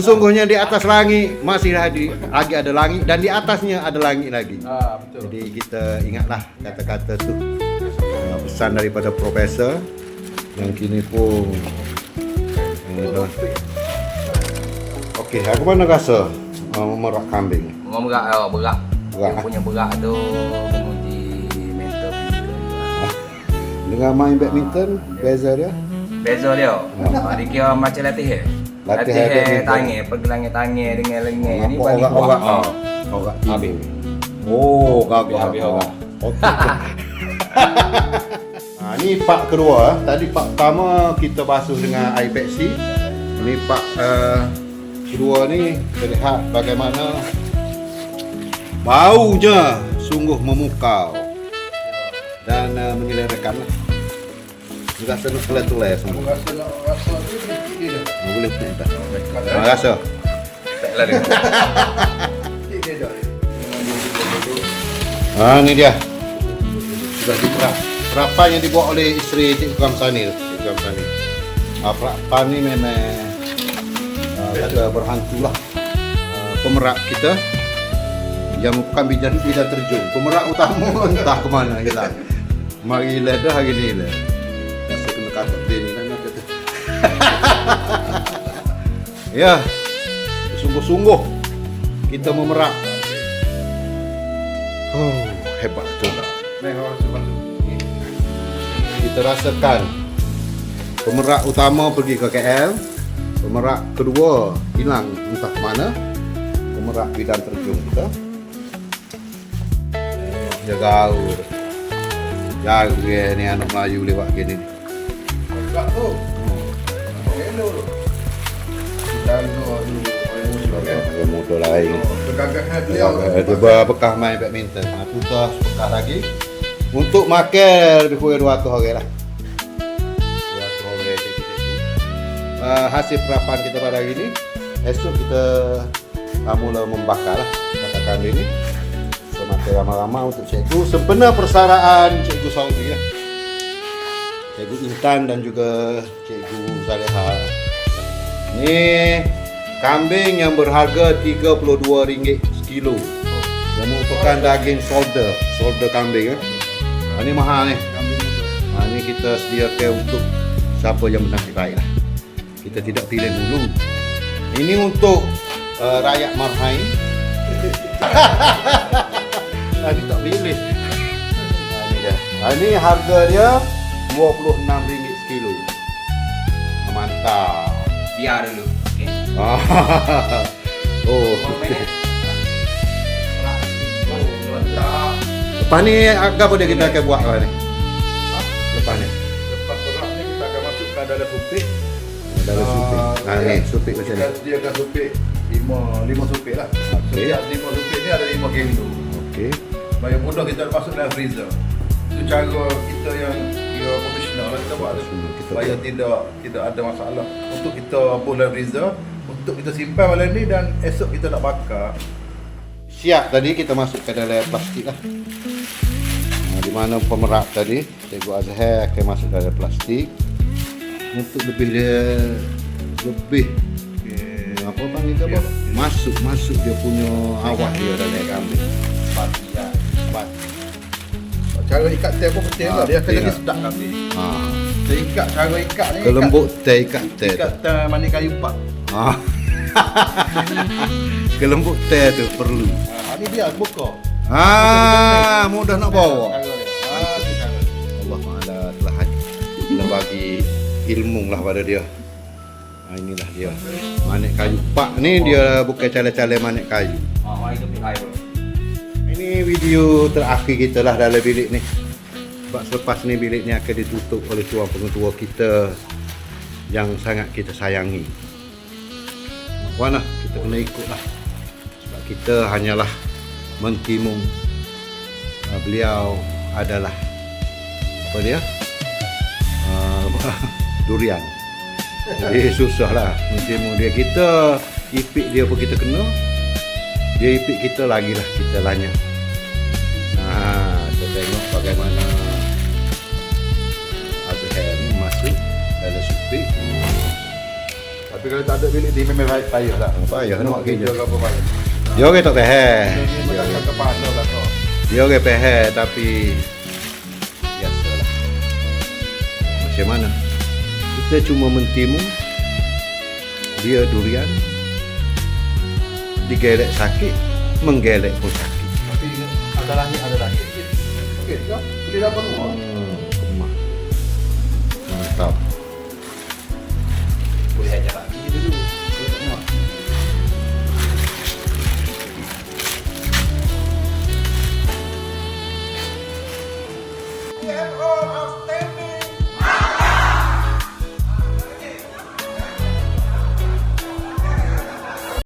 Sesungguhnya di atas langit masih lagi ada langit dan di atasnya ada langit lagi. Betul. Jadi kita ingatlah kata-kata tu, pesan daripada profesor yang kini pun okey, aku mana rasa memerak kambing? Memang berat. Berat. Yang punya berat tu menguji mental fizikal. Dengan main badminton, beza dia? Beza dia. Dia kira macam latihan. Latihan tangan, pergelangan tangan dengan lengan ni balik orang kuat. orang habis. Oh, habis orang. Okey. Ni part kedua. Tadi part pertama kita basuh dengan air Pepsi. Ni part kedua ni terlihat bagaimana baunya sungguh memukau dan menyelerakan lah. Rasa nak tulis semua. Rasa tu dia dah. Boleh tak? Rasa. Taklah dia. Dia dah. Ni dia. Sudah diperap. Perapan yang dibuat oleh isteri Cikgu Kamsanil. Perapan ni memang kata berhantu lah. Pemerak kita yang bukan bidan terjun. Pemerak utama entah ke mana hilang. Mari lah dah hari ni lah. Rasa kena katak dia ni kan kata. Ya. Sungguh-sungguh kita memerak. Oh, hebat tu. Kita rasakan pemerak utama pergi ke KL, pemerak kedua hilang entah ke mana, pemerak bidan terjun kita. Jaga ni anak Melayu lewat gini ni. Enggak tu. Hello tu. Dia muda lain. Kegagahan dia. Dia bekas main badminton. Tutas bekas lagi. Untuk makan lebih kurang 200 orang lah. 200 orang cikgu. Hasil perapan kita pada hari ni. Esok kita mula membakar lah bakar kambing ni. Semakin ramai-ramai untuk cikgu. Sempena persaraan Cikgu Saudi lah. Cikgu Intan dan juga Cikgu Zaleha. Ni kambing yang berharga RM32 sekilo. Yang merupakan daging solder kambing. Ini mahal ni. Ini kita sediakan untuk siapa yang bernasib baik lah. Kita tidak pilih dulu. Ini untuk rakyat Marhain. Ini tak pilih. Ini dia. Ini harga dia RM26 sekilo. Mantap. Biar dulu. Okey. Oh. Lepas ni apa dia kita akan buat ni? Lepas ni. Lepas perak ni kita akan masukkan dalam supik. Dalam supik. Ni supik macam ni. Kita sediakan supik 5 supik lah. Okey. Setiap 5 supik ni ada 5 kilo. Okey. Supaya mudah kita masuk dalam freezer. Itu cara kita yang kira profesional lah kita buat tu. Supaya tidak ada masalah. Untuk kita buat dalam freezer, untuk kita simpan malam ni dan esok kita nak bakar. Siap tadi kita masukkan dalam plastik lah. Di mana pemerak tadi, Cikgu Azhar akan masuk dalam plastik untuk lebih apa panggil ke apa? Masuk dia punya awak dia dalam kambing. Cepat. Cara ikat teh pun penting lah. Dia akan lagi sedap kambing. Kita ikat, cara ikat ni Kelembut teh ikat teh. ikat teh manis kayu pak. Kelembut teh tu perlu. Ni dia buka. Mudah nak bawa. Cara dia. Allah Ta'ala telah bagi ilmu lah pada dia. Inilah dia. Manik kayu pak ni dia bukan calai-calai manik kayu. Mari kita air bro. Ini video terakhir kita lah dalam bilik ni. Sebab selepas ni bilik ni akan ditutup oleh tuan pengetua kita yang sangat kita sayangi. Puan lah, kita kena ikut lah. Sebab kita hanyalah mentimung. Beliau adalah apa dia? Durian. Jadi susah lah mentimung dia. Kita ipik dia pun kita kena. Dia ipik kita lagi lah kita lanyah. Kita tengok bagaimana Azhar ni masuk dalam supik. Tapi kalau tak ada bilik ni memang payah lah. Payah nak kerja. Kerja apa payah. Dia orang tak pehe. Ini macam kepala lah tu. Dia orang pehe tapi biasalah. Macam mana? Kita cuma mentimu. Dia durian digelek sakit, menggelek pun sakit. Tapi ada lagi. Okey, jom. Boleh dapat semua. Emak. Mantap. Boleh aja lagi dulu. TNO